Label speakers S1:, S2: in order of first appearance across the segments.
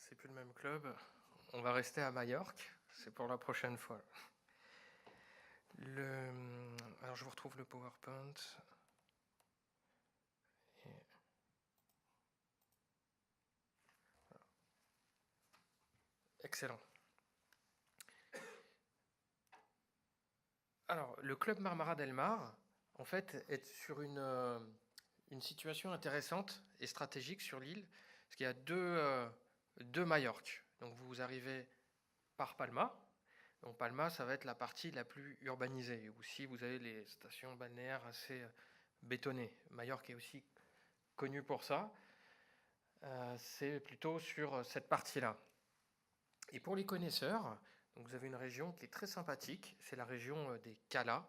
S1: c'est plus le même club. On va rester à Majorque. C'est pour la prochaine fois. Alors, je vous retrouve le PowerPoint. Excellent. Alors, le club Marmara Del Mar, en fait, est sur une situation intéressante et stratégique sur l'île, parce qu'il y a deux Majorques. Donc, vous arrivez par Palma. Donc, Palma, ça va être la partie la plus urbanisée. Aussi, vous avez les stations balnéaires assez bétonnées. Majorque est aussi connu pour ça. C'est plutôt sur cette partie-là. Et pour les connaisseurs, donc vous avez une région qui est très sympathique, c'est la région des Calas.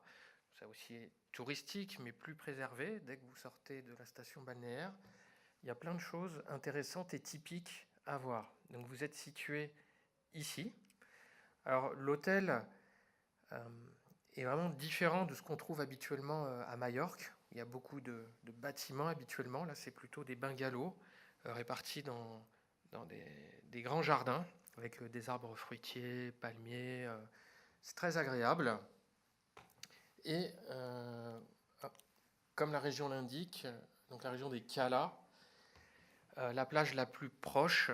S1: Ça aussi est touristique, mais plus préservé. Dès que vous sortez de la station balnéaire, il y a plein de choses intéressantes et typiques à voir. Donc vous êtes situé ici. Alors l'hôtel est vraiment différent de ce qu'on trouve habituellement à Majorque. Il y a beaucoup de bâtiments habituellement. Là, c'est plutôt des bungalows répartis dans des grands jardins avec des arbres fruitiers, palmiers. C'est très agréable. Et comme la région l'indique, donc la région des Calas, la plage la plus proche,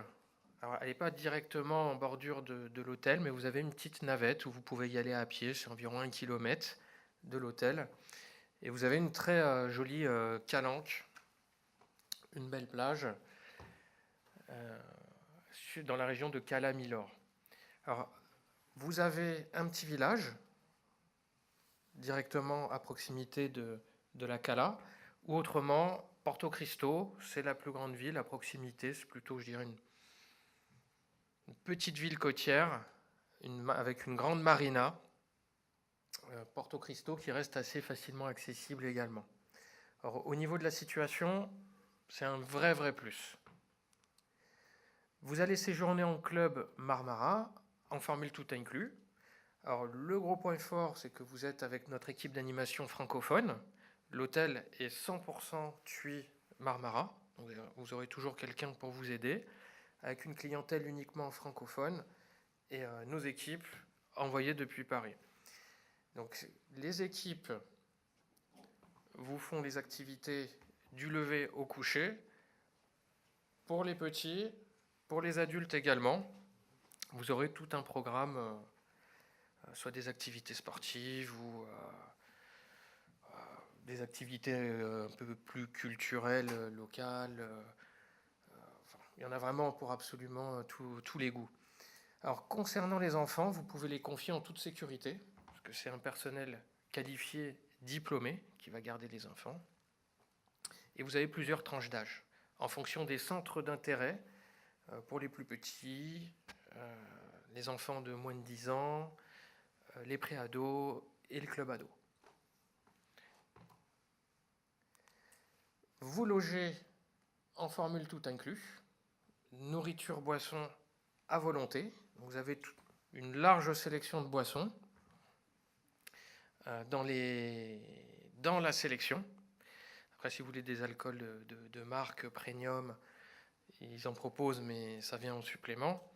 S1: alors elle n'est pas directement en bordure de l'hôtel, mais vous avez une petite navette où vous pouvez y aller à pied, c'est environ 1 kilomètre de l'hôtel. Et vous avez une très jolie calanque, une belle plage dans la région de Cala Milor. Alors, vous avez un petit village directement à proximité de la Cala, ou autrement, Porto Cristo, c'est la plus grande ville à proximité, c'est plutôt, je dirais, une petite ville côtière avec une grande marina, Porto Cristo, qui reste assez facilement accessible également. Alors, au niveau de la situation, c'est un vrai plus. Vous allez séjourner en club Marmara, en formule tout inclus. Alors, le gros point fort, c'est que vous êtes avec notre équipe d'animation francophone. L'hôtel est 100% TUI Marmara. Donc, vous aurez toujours quelqu'un pour vous aider, avec une clientèle uniquement francophone et nos équipes envoyées depuis Paris. Donc, les équipes vous font les activités du lever au coucher pour les petits, pour les adultes également. Vous aurez tout un programme, soit des activités sportives ou des activités un peu plus culturelles, locales. Enfin, il y en a vraiment pour absolument tous les goûts. Alors, concernant les enfants, vous pouvez les confier en toute sécurité, parce que c'est un personnel qualifié, diplômé, qui va garder les enfants. Et vous avez plusieurs tranches d'âge, en fonction des centres d'intérêt, pour les plus petits, les enfants de moins de 10 ans, les pré-ados et le club ado. Vous logez en formule tout inclus, nourriture, boisson à volonté. Vous avez une large sélection de boissons dans la sélection. Après, si vous voulez des alcools de marque premium, ils en proposent, mais ça vient en supplément.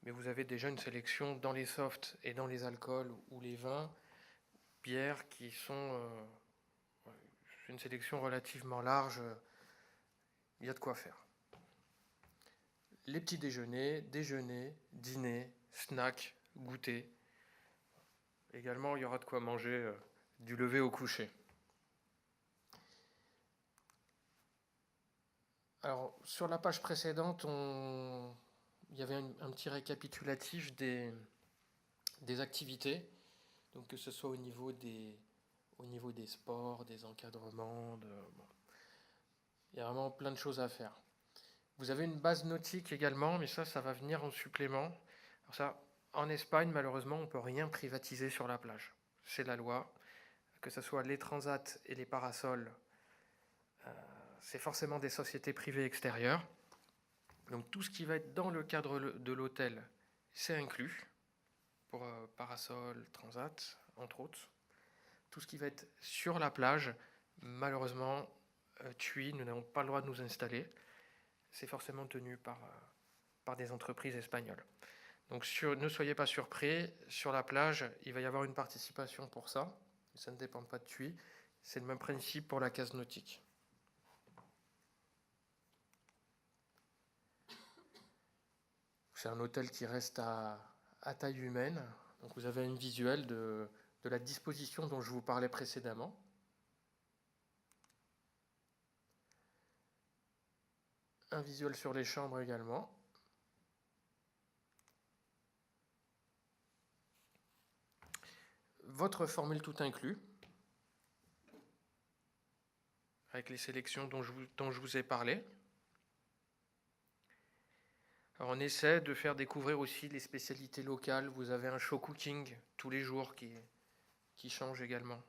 S1: Mais vous avez déjà une sélection dans les softs et dans les alcools ou les vins, bières qui sont une sélection relativement large. Il y a de quoi faire. Les petits déjeuners, dîners, snacks, goûters. Également, il y aura de quoi manger du lever au coucher. Alors, sur la page précédente, il y avait un petit récapitulatif des activités, donc que ce soit au niveau des sports, des encadrements, bon. Il y a vraiment plein de choses à faire. Vous avez une base nautique également, mais ça va venir en supplément. Alors ça, en Espagne, malheureusement, on ne peut rien privatiser sur la plage. C'est la loi. Que ce soit les transats et les parasols, c'est forcément des sociétés privées extérieures. Donc tout ce qui va être dans le cadre de l'hôtel, c'est inclus, pour parasol, transat, entre autres. Tout ce qui va être sur la plage, malheureusement, TUI, nous n'avons pas le droit de nous installer. C'est forcément tenu par des entreprises espagnoles. Donc ne soyez pas surpris, sur la plage, il va y avoir une participation pour ça. Ça ne dépend pas de TUI. C'est le même principe pour la case nautique. C'est un hôtel qui reste à taille humaine. Donc vous avez une visuelle de la disposition dont je vous parlais précédemment. Un visuel sur les chambres également. Votre formule tout inclus, avec les sélections dont je vous ai parlé. Alors on essaie de faire découvrir aussi les spécialités locales. Vous avez un show cooking tous les jours qui change également.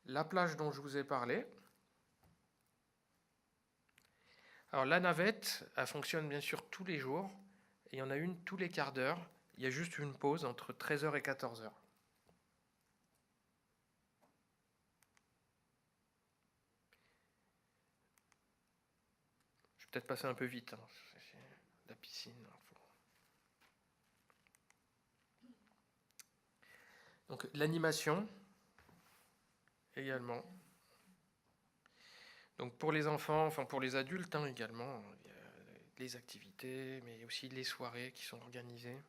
S1: La plage dont je vous ai parlé. Alors la navette, elle fonctionne bien sûr tous les jours. Et il y en a une tous les quarts d'heure. Il y a juste une pause entre 13h et 14h. Je vais peut-être passer un peu vite. La piscine. Donc l'animation également. Donc pour les enfants, enfin pour les adultes également, il y a les activités, mais aussi les soirées qui sont organisées.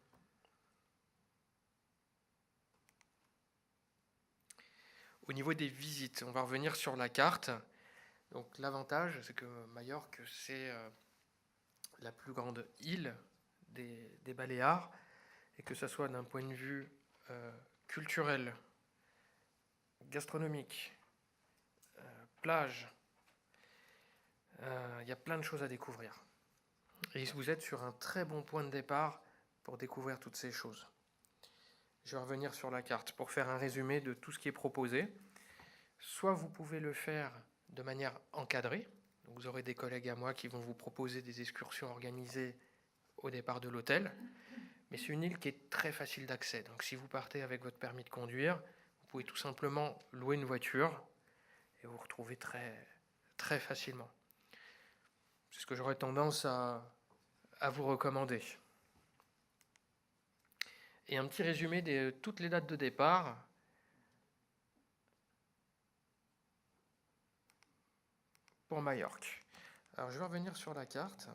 S1: Au niveau des visites, on va revenir sur la carte. Donc l'avantage, c'est que Majorque, c'est la plus grande île des Baléares, et que ce soit d'un point de vue culturel, gastronomique, plage, il y a plein de choses à découvrir. Et vous êtes sur un très bon point de départ pour découvrir toutes ces choses. Je vais revenir sur la carte pour faire un résumé de tout ce qui est proposé. Soit vous pouvez le faire de manière encadrée. Donc vous aurez des collègues à moi qui vont vous proposer des excursions organisées au départ de l'hôtel. Mais c'est une île qui est très facile d'accès. Donc si vous partez avec votre permis de conduire, vous pouvez tout simplement louer une voiture et vous retrouver très, très facilement. C'est ce que j'aurais tendance à vous recommander. Et un petit résumé de toutes les dates de départ. Pour Majorque. Alors je vais revenir sur la carte.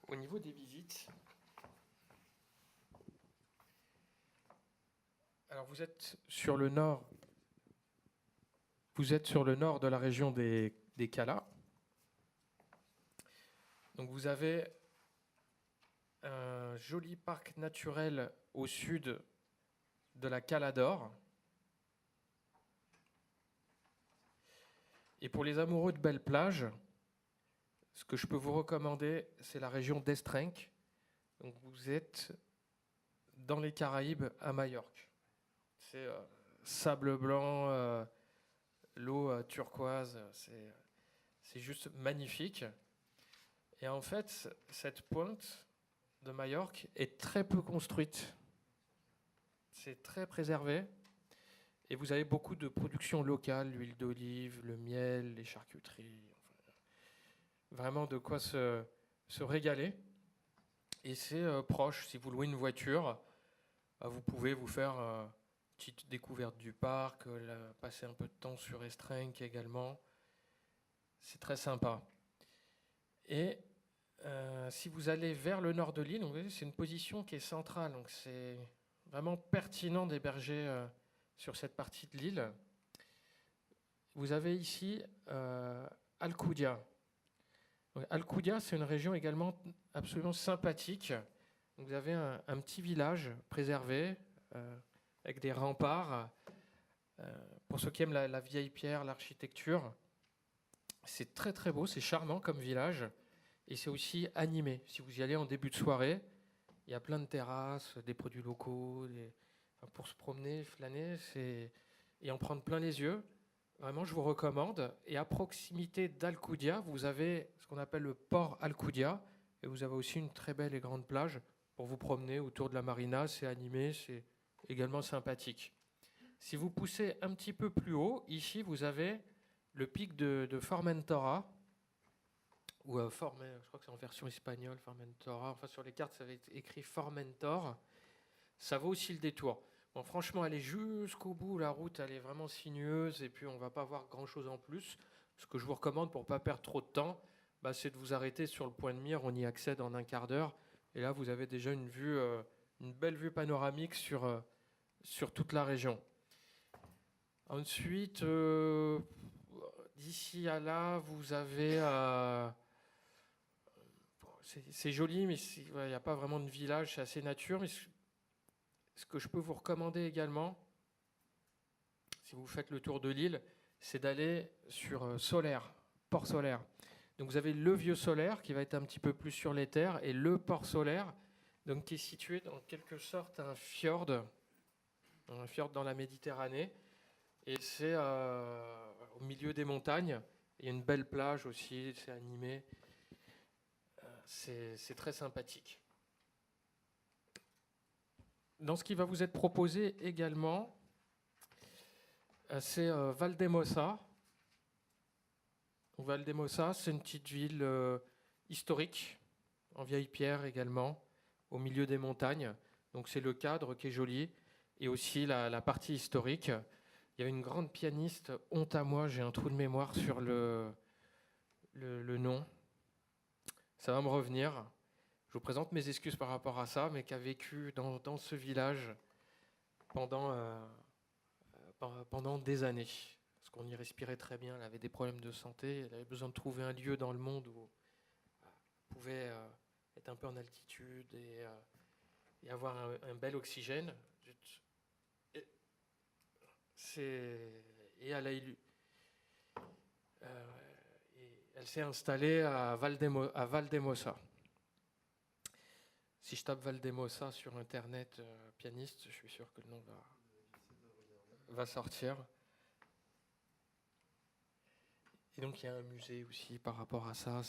S1: Au niveau des visites, alors vous êtes sur le nord. Vous êtes sur le nord de la région des Calas. Donc vous avez un joli parc naturel au sud de la Cala d'Or. Et pour les amoureux de belles plages, ce que je peux vous recommander, c'est la région d'Estrenc. Donc vous êtes dans les Caraïbes à Majorque. C'est sable blanc, l'eau turquoise, c'est juste magnifique. Et en fait, cette pointe de Majorque est très peu construite. C'est très préservé. Et vous avez beaucoup de production locale, l'huile d'olive, le miel, les charcuteries. Enfin, vraiment de quoi se régaler. Et c'est proche. Si vous louez une voiture, vous pouvez vous faire une petite découverte du parc, passer un peu de temps sur Estrenc également. C'est très sympa. Et si vous allez vers le nord de l'île, vous voyez, c'est une position qui est centrale. Donc c'est vraiment pertinent d'héberger sur cette partie de l'île. Vous avez ici Alcudia. Alcudia, c'est une région également absolument sympathique. Donc, vous avez un petit village préservé avec des remparts. Pour ceux qui aiment la vieille pierre, l'architecture, c'est très très beau, c'est charmant comme village. Et c'est aussi animé. Si vous y allez en début de soirée, il y a plein de terrasses, des produits locaux, pour se promener, flâner, et en prendre plein les yeux. Vraiment, je vous recommande. Et à proximité d'Alcudia, vous avez ce qu'on appelle le port Alcudia. Et vous avez aussi une très belle et grande plage pour vous promener autour de la marina. C'est animé, c'est également sympathique. Si vous poussez un petit peu plus haut, ici, vous avez le pic de Formentora. ou je crois que c'est en version espagnole, Formentora. Enfin, sur les cartes, ça va être écrit Formentor. Ça vaut aussi le détour. Bon, franchement, aller jusqu'au bout, la route, elle est vraiment sinueuse et puis on va pas voir grand-chose en plus. Ce que je vous recommande pour pas perdre trop de temps, bah, c'est de vous arrêter sur le point de mire. On y accède en un quart d'heure. Et là, vous avez déjà une belle vue panoramique sur toute la région. Ensuite, d'ici à là, vous avez... c'est joli, mais il n'y a pas vraiment de village, c'est assez nature. Mais ce que je peux vous recommander également, si vous faites le tour de l'île, c'est d'aller sur Solaire, Port Solaire. Donc vous avez le vieux Solaire qui va être un petit peu plus sur les terres et le Port Solaire, donc qui est situé en quelque sorte un fjord dans la Méditerranée. Et c'est au milieu des montagnes. Il y a une belle plage aussi, c'est animé. C'est très sympathique. Dans ce qui va vous être proposé également, c'est Valdemossa. Valdemossa, c'est une petite ville historique, en vieille pierre également, au milieu des montagnes. Donc c'est le cadre qui est joli, et aussi la partie historique. Il y a une grande pianiste, honte à moi, j'ai un trou de mémoire sur le nom. Ça va me revenir. Je vous présente mes excuses par rapport à ça, mais qui a vécu dans ce village pendant des années. Parce qu'on y respirait très bien, elle avait des problèmes de santé, elle avait besoin de trouver un lieu dans le monde où elle pouvait être un peu en altitude et avoir un bel oxygène. Et elle s'est installée à Valdemossa. Si je tape Valdemossa sur Internet, pianiste, je suis sûr que le nom va sortir. Et donc il y a un musée aussi par rapport à ça.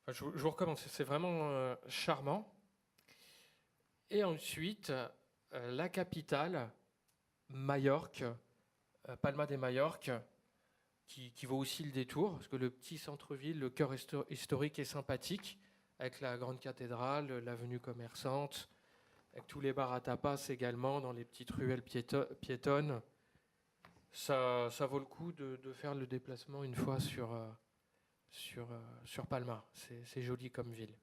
S1: Je vous recommande, c'est vraiment charmant. Et ensuite, la capitale, Majorque, Palma de Majorque, qui vaut aussi le détour, parce que le petit centre-ville, le cœur historique est sympathique, avec la grande cathédrale, l'avenue commerçante, avec tous les bars à tapas également, dans les petites ruelles piétonnes. Ça vaut le coup de faire le déplacement une fois sur Palma. C'est joli comme ville.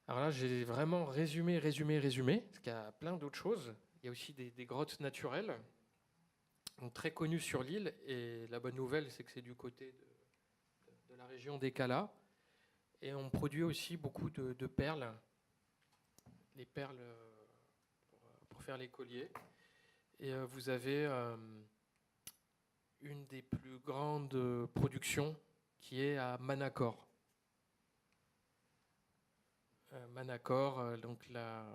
S1: Alors là, j'ai vraiment résumé, parce qu'il y a plein d'autres choses. Il y a aussi des grottes naturelles, donc très connues sur l'île. Et la bonne nouvelle, c'est que c'est du côté de la région des Cala. Et on produit aussi beaucoup de perles. Les perles pour faire les colliers. Et vous avez une des plus grandes productions qui est à Manacor. Manacor, donc la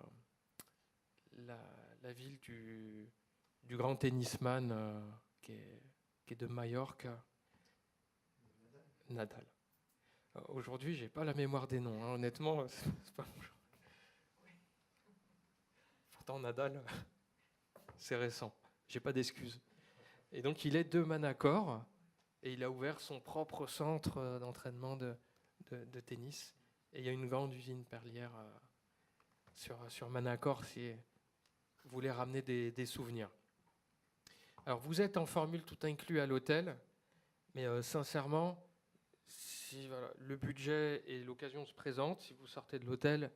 S1: ville du grand tennisman qui est de Majorque, Nadal. Aujourd'hui, j'ai pas la mémoire des noms, hein, honnêtement, c'est pas bon. Pourtant, Nadal, c'est récent, j'ai pas d'excuses. Et donc, il est de Manacor et il a ouvert son propre centre d'entraînement de tennis. Et il y a une grande usine perlière sur Manacor si vous voulez ramener des souvenirs. Alors, vous êtes en formule tout inclus à l'hôtel, mais sincèrement, si le budget et l'occasion se présentent, si vous sortez de l'hôtel,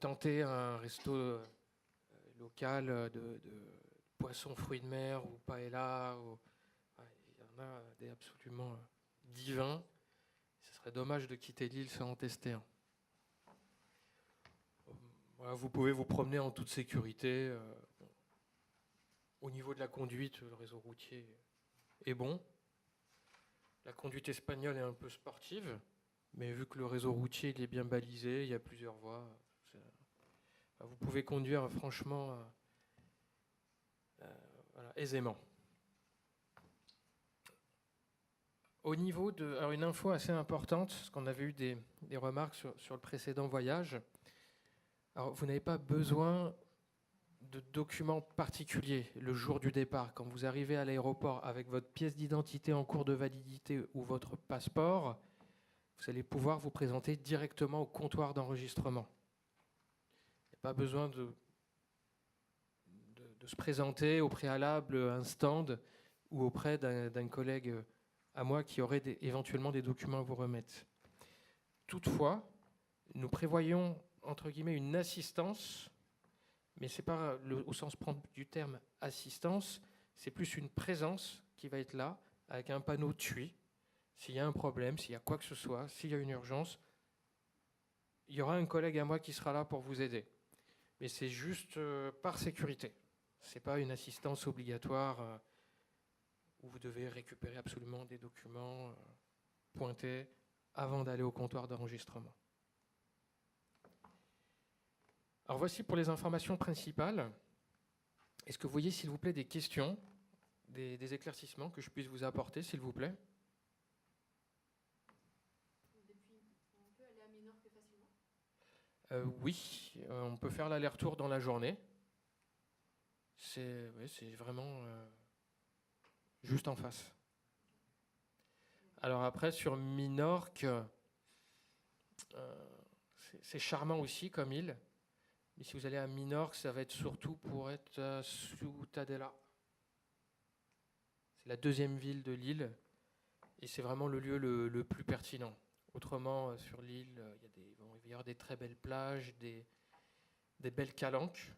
S1: tentez un resto local de poissons, fruits de mer ou paella. Il y en a des absolument divins. Ce serait dommage de quitter l'île sans en tester un. Voilà, vous pouvez vous promener en toute sécurité. Au niveau de la conduite, le réseau routier est bon. La conduite espagnole est un peu sportive, mais vu que le réseau routier il est bien balisé, il y a plusieurs voies. Vous pouvez conduire franchement aisément. Au niveau alors une info assez importante, parce qu'on avait eu des remarques sur le précédent voyage. Alors, vous n'avez pas besoin de documents particuliers le jour du départ. Quand vous arrivez à l'aéroport avec votre pièce d'identité en cours de validité ou votre passeport, vous allez pouvoir vous présenter directement au comptoir d'enregistrement. Il n'y a pas besoin de se présenter au préalable à un stand ou auprès d'un collègue à moi qui aurait éventuellement des documents à vous remettre. Toutefois, nous prévoyons, entre guillemets, une assistance, mais ce n'est pas au sens propre du terme assistance, c'est plus une présence qui va être là, avec un panneau TUI. S'il y a un problème, s'il y a quoi que ce soit, s'il y a une urgence, il y aura un collègue à moi qui sera là pour vous aider. Mais c'est juste par sécurité. Ce n'est pas une assistance obligatoire où vous devez récupérer absolument des documents pointés avant d'aller au comptoir d'enregistrement. Alors voici pour les informations principales. Est-ce que vous voyez, s'il vous plaît, des questions, des éclaircissements que je puisse vous apporter, s'il vous plaît?
S2: On peut aller à Minorque facilement?
S1: Oui, on peut faire l'aller-retour dans la journée. C'est vraiment juste en face. Alors après, sur Minorque, c'est charmant aussi comme île. Mais si vous allez à Minorque, ça va être surtout pour être Ciutadella. C'est la deuxième ville de l'île. Et c'est vraiment le lieu le plus pertinent. Autrement, sur l'île, il va y avoir des très belles plages, des belles calanques.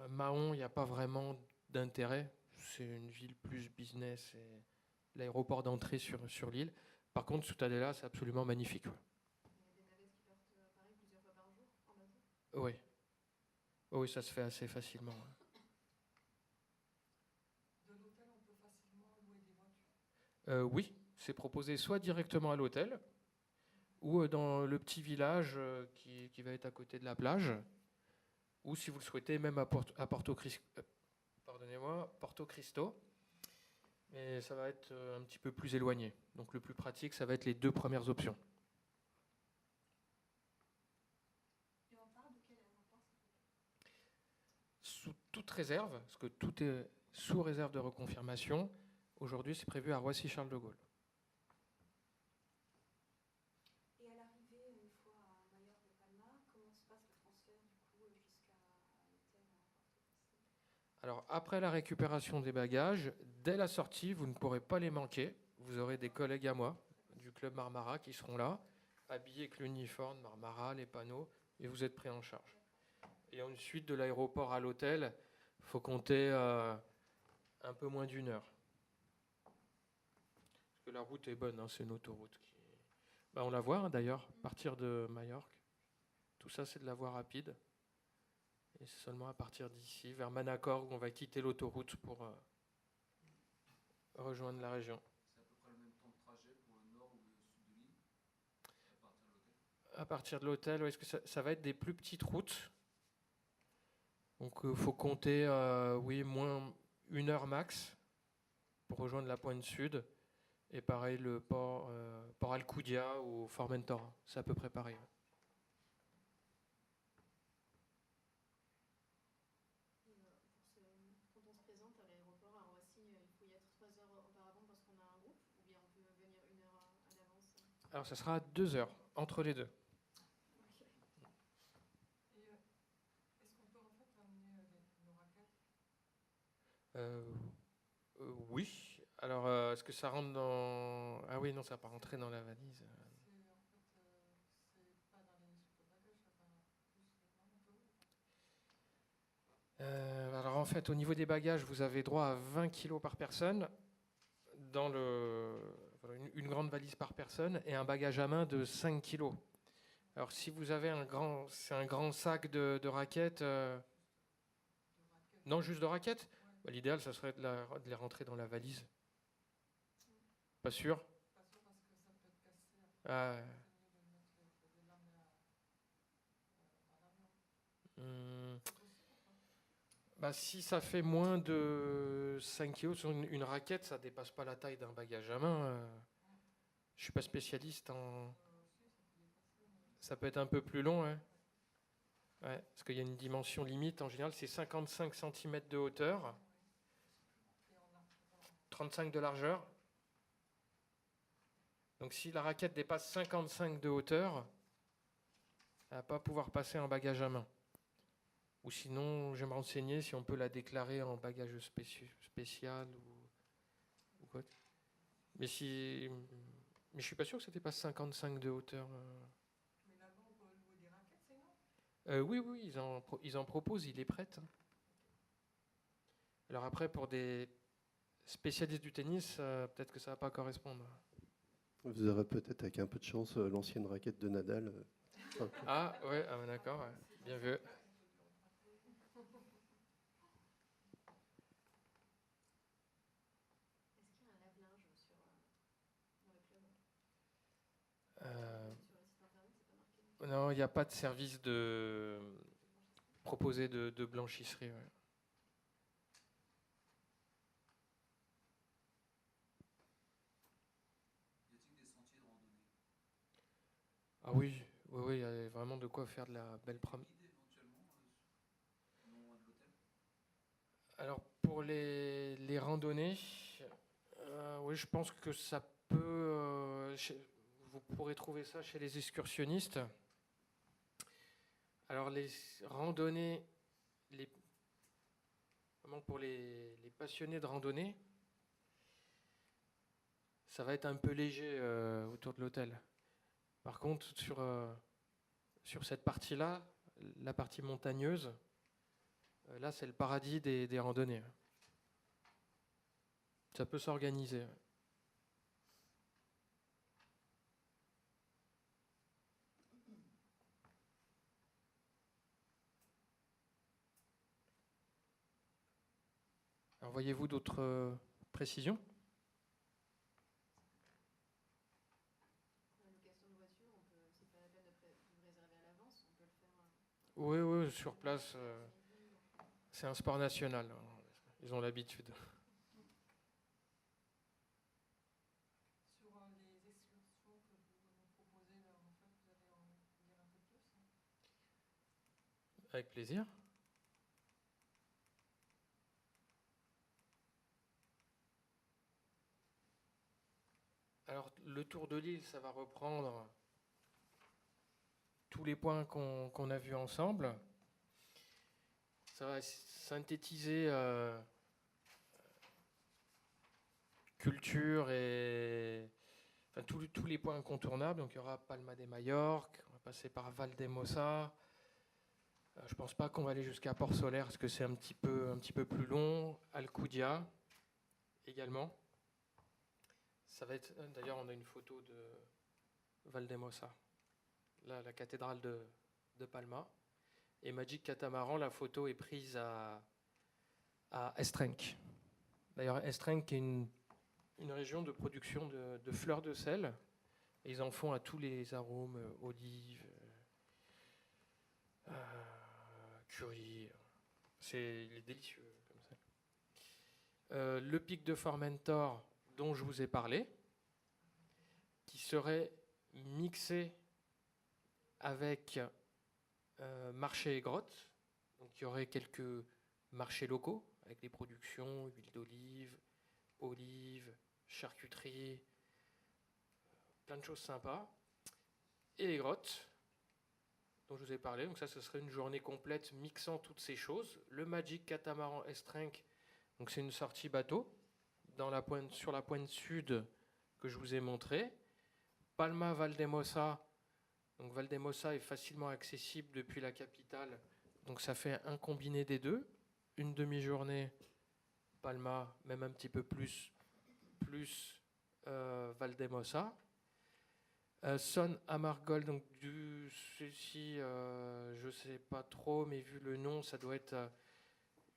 S1: Mahon, il n'y a pas vraiment d'intérêt. C'est une ville plus business et l'aéroport d'entrée sur l'île. Par contre, Ciutadella, c'est absolument magnifique.
S2: Il y a des navettes qui partent à Paris plusieurs fois par jour en bateau?
S1: Oui. Oui, ça se fait assez facilement.
S3: De l'hôtel, on peut facilement louer des voitures?
S1: Oui, c'est proposé soit directement à l'hôtel ou dans le petit village qui va être à côté de la plage, ou si vous le souhaitez, même à Porto Cristo. Mais ça va être un petit peu plus éloigné. Donc le plus pratique, ça va être les deux premières options.
S2: Et on part de quel aéroport?
S1: Sous toute réserve, parce que tout est sous réserve de reconfirmation, aujourd'hui c'est prévu à Roissy-Charles de Gaulle.
S2: Et à l'arrivée, une fois à Majorque de Palma, comment se passe le transfert du coup jusqu'à l'hôtel à Porto Cristo?
S1: Alors après la récupération des bagages, dès la sortie, vous ne pourrez pas les manquer. Vous aurez des collègues à moi du club Marmara qui seront là, habillés avec l'uniforme Marmara, les panneaux, et vous êtes pris en charge. Et ensuite, de l'aéroport à l'hôtel, il faut compter un peu moins d'1 heure. Parce que la route est bonne, hein, c'est une autoroute. On la voit d'ailleurs, partir de Majorque. Tout ça, c'est de la voie rapide. Et c'est seulement à partir d'ici, vers Manacor, où on va quitter l'autoroute pour rejoindre la région.
S4: C'est à peu près le même temps de trajet pour le nord ou le sud de l'île, à partir de l'hôtel?
S1: À partir de l'hôtel, est-ce que ça va être des plus petites routes? Donc il faut compter, moins 1 heure max pour rejoindre la pointe sud. Et pareil, le port Alcudia ou Formentora, c'est à peu près pareil.
S2: Quand on se présente à l'aéroport à Roissy, il faut y être 3 heures auparavant parce qu'on a un groupe, ou bien on peut venir 1 heure à l'avance?
S1: Alors ça sera 2 heures, entre les deux.
S2: Okay.
S3: Et est-ce qu'on peut en fait amener nos raquettes?
S1: Oui. Alors, est-ce que ça rentre dans... Ah oui, non, ça va pas rentrer dans la valise.
S3: C'est pas dans les bagages, ça va plus maintenant.
S1: Alors en fait, au niveau des bagages, vous avez droit à 20 kilos par personne, dans une grande valise par personne, et un bagage à main de 5 kilos. Alors si vous avez un grand sac de raquettes... Non, juste de raquettes? L'idéal, ça serait de les rentrer dans la valise. Pas sûr?
S3: Pas sûr parce que ça peut être cassé après. C'est mieux de l'amener à l'avion.
S1: Si ça fait moins de 5 kilos sur une raquette, ça dépasse pas la taille d'un bagage à main. Je suis pas spécialiste en... Ça peut être un peu plus long, hein. Ouais, parce qu'il y a une dimension limite. En général, c'est 55 cm de hauteur, 35 de largeur. Donc si la raquette dépasse 55 de hauteur, elle ne va pas pouvoir passer en bagage à main. Ou sinon, je vais me renseigner si on peut la déclarer en bagage spécial ou quoi. Mais je suis pas sûr que ça dépasse 55 de hauteur.
S3: Mais là-bas, on peut louer des raquettes, c'est non?
S1: Oui, ils en proposent, ils les prêtent. Alors après, pour des spécialistes du tennis, peut-être que ça va pas correspondre.
S5: Vous aurez peut-être, avec un peu de chance, l'ancienne raquette de Nadal.
S1: Ah ouais, d'accord, ouais. Bien vu.
S2: Est-ce qu'il y a un lave-linge dans le club?
S1: Euh,
S2: Sur le site internet, c'est pas marqué.
S1: non, il n'y a pas de service proposé de blanchisserie. Ouais.
S4: Y a-t-il des sentiers de randonnée?
S1: Ah oui, il y a vraiment de quoi faire de la belle promenade.
S4: Guide éventuellement, non loin de l'hôtel?
S1: Alors pour les randonnées, oui, je pense que ça peut. Vous pourrez trouver ça chez les excursionnistes. Alors les randonnées, vraiment pour les passionnés de randonnée, ça va être un peu léger autour de l'hôtel. Par contre, sur cette partie-là, la partie montagneuse, là c'est le paradis des randonnées. Ça peut s'organiser. Alors voyez-vous d'autres précisions?
S2: La location de voiture, c'est pas la peine de réserver à l'avance, on peut le faire.
S1: Oui, sur place, c'est un sport national. Ils ont l'habitude.
S3: Sur les excursions que vous nous proposez, là, en fait, vous allez en dire un peu plus?
S1: Avec plaisir. Alors, le tour de l'île, ça va reprendre tous les points qu'on a vus ensemble. Ça va synthétiser culture et enfin, tous les points incontournables. Donc, il y aura Palma de Majorque, on va passer par Valdemosa. Je pense pas qu'on va aller jusqu'à Port Solaire parce que c'est un petit peu plus long. Alcudia également. Ça va être. D'ailleurs, on a une photo de Valdemosa, là, la cathédrale de Palma. Et Magic Catamaran, la photo est prise à Estrenc. D'ailleurs, Estrenc est une région de production de fleurs de sel. Et ils en font à tous les arômes, olives, curry. C'est délicieux comme ça. Le pic de Formentor, dont je vous ai parlé, qui serait mixé avec marché et grotte. Donc il y aurait quelques marchés locaux avec des productions, huile d'olive, olives, charcuterie, plein de choses sympas. Et les grottes dont je vous ai parlé. Donc ça, ce serait une journée complète mixant toutes ces choses. Le Magic Catamaran Estrenc, donc c'est une sortie bateau sur la pointe sud que je vous ai montré. Palma Valdemosa. Donc Valdemosa est facilement accessible depuis la capitale. Donc ça fait un combiné des deux. Une demi-journée Palma, même un petit peu plus Valdemosa. Son Amargol, donc ceci, je ne sais pas trop, mais vu le nom, ça doit être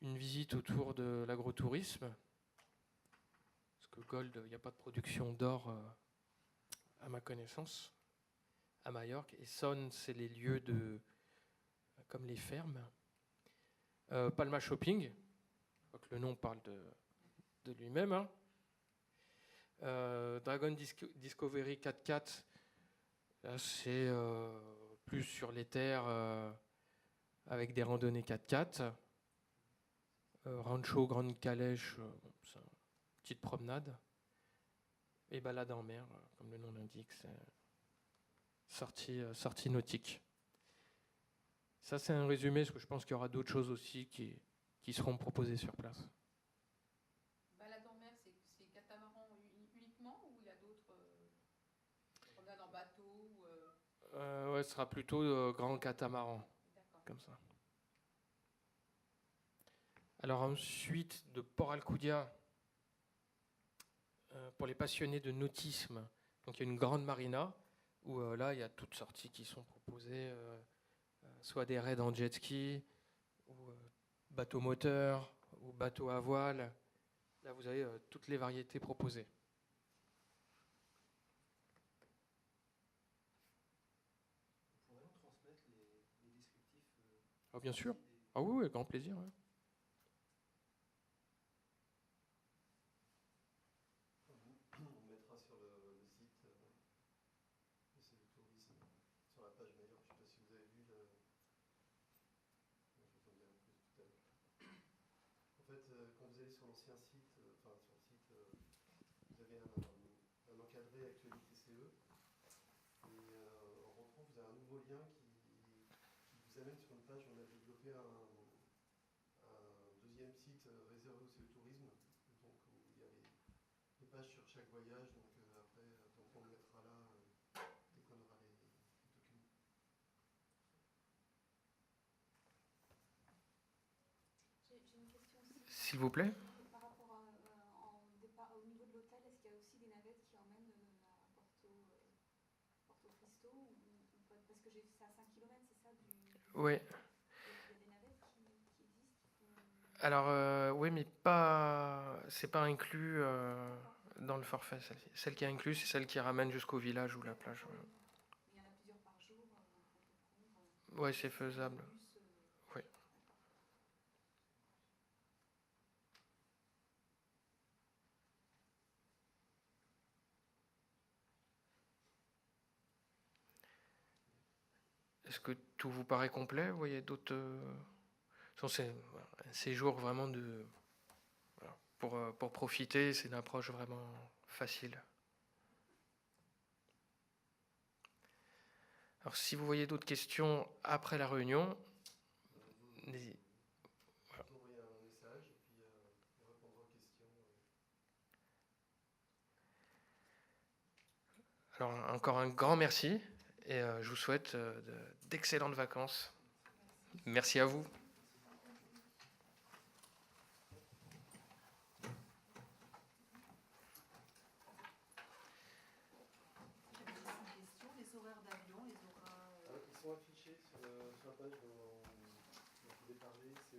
S1: une visite autour de l'agrotourisme. Parce que Gold, il n'y a pas de production d'or à ma connaissance, à Majorque. Et Son, c'est les lieux comme les fermes. Palma Shopping, je crois que le nom parle de lui-même. Hein. Dragon Discovery 4x4, là, c'est plus sur les terres avec des randonnées 4x4. Rancho Grande Calèche, c'est une petite promenade. Et balade en mer, comme le nom l'indique, c'est sortie nautique. Ça, c'est un résumé, parce que je pense qu'il y aura d'autres choses aussi qui seront proposées sur place.
S6: Balade en mer, c'est catamaran uniquement ou il y a d'autres promenades en bateau
S1: Ouais, ce sera plutôt grand catamaran,
S6: D'accord.
S1: comme ça. Alors ensuite, de Port Alcudia, pour les passionnés de nautisme, donc il y a une grande marina, où là, il y a toutes sorties qui sont proposées, soit des raids en jet ski, ou bateau moteur, ou bateau à voile. Là, vous avez toutes les variétés proposées.
S5: Vous pourrez nous transmettre les descriptifs
S1: Ah, bien sûr. Ah oui, avec grand plaisir. Ouais.
S5: On mettra sur le site c'est le tourisme, sur la page Majorque. Je ne sais pas si vous avez vu le. Je vais vous en dire un peu tout à l'heure. En fait, quand vous allez sur l'ancien site, enfin sur le site, vous avez un encadré actualité CE. Et en rentrant, vous avez un nouveau lien qui vous amène sur une page où on a développé un deuxième site réservé au CE tourisme. Donc où il y a les pages sur chaque voyage. Donc après, donc on le mettra là dès qu'on aura les documents.
S2: J'ai une question aussi.
S1: S'il vous plaît.
S2: Par rapport au niveau de l'hôtel, est-ce qu'il y a aussi des navettes qui emmènent à Porto Cristo parce que c'est à 5 km, c'est ça
S1: Oui.
S2: Il y a des navettes qui existent
S1: Alors, oui, mais c'est pas inclus dans le forfait. Celle qui est incluse, c'est celle qui ramène jusqu'au village ou la plage. Ouais.
S2: Il y en a plusieurs par jour qu'on peut prendre.
S1: Ouais, c'est faisable. Oui. Est-ce que tout vous paraît complet? Vous voyez d'autres... C'est un séjour vraiment pour profiter. C'est une approche vraiment facile. Alors, si vous voyez d'autres questions après la réunion,
S5: Vous envoyez un message et puis on répondra aux questions.
S1: alors encore un grand merci et je vous souhaite d'excellentes vacances. Merci à vous.
S6: Les horaires d'avion,
S5: Ils sont affichés sur la page dont je voulais parler. C'est